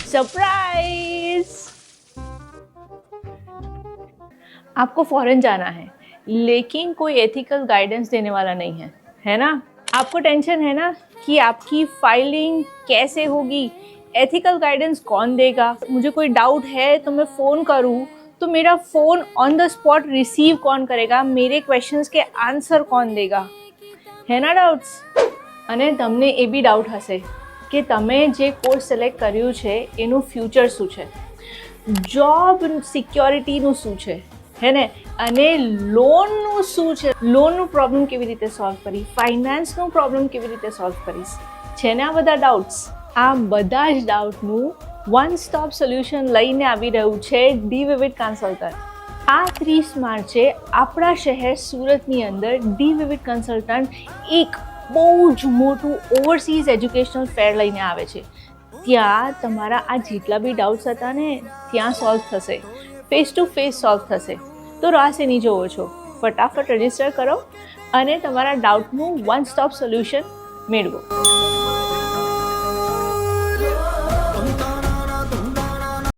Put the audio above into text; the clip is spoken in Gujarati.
सरप्राइज! आपको फॉरेन जाना है लेकिन कोई एथिकल गाइडेंस देने वाला नहीं है ना? आपको टेंशन है ना कि आपकी फाइलिंग कैसे होगी, एथिकल गाइडेंस कौन देगा, मुझे कोई डाउट है तो मैं फ़ोन करूँ तो मेरा phone on the spot receive कौन करेगा, मेरे क्वेश्चंस के आंसर कौन देगा, है ना डाउट्स? અને તમને એ બી ડાઉટ હશે કે તમે જે કોર્સ સિલેક્ટ કર્યું છે એનું ફ્યુચર શું છે, જોબ સિક્યોરિટીનું શું છે, હે ને, અને લોનનું શું છે, લોનનું પ્રોબ્લેમ કેવી રીતે સોલ્વ કરી, ફાઇનાન્સનું પ્રોબ્લેમ કેવી રીતે સોલ્વ કરીશ, છે ને આ બધા ડાઉટ્સ? આ બધા જ ડાઉટનું વન સ્ટોપ સોલ્યુશન લઈને આવી રહ્યું છે ડી વિવિડ કન્સલ્ટન્ટ। આ 30 માર્ચે આપણા શહેર સુરતની અંદર ડી વિવિડ કન્સલ્ટન્ટ એક બહુ જ મોટું ઓવરસીઝ એજ્યુકેશનલ ફેર લઈને આવે છે। ત્યાં તમારા આ જેટલા બી ડાઉટ્સ હતા ને ત્યાં સોલ્વ થશે, ફેસ ટુ ફેસ સોલ્વ થશે। તો રાહ શેની જોવો છો? ફટાફટ રજીસ્ટર કરો અને તમારા ડાઉટનું વન સ્ટોપ સોલ્યુશન મેળવો।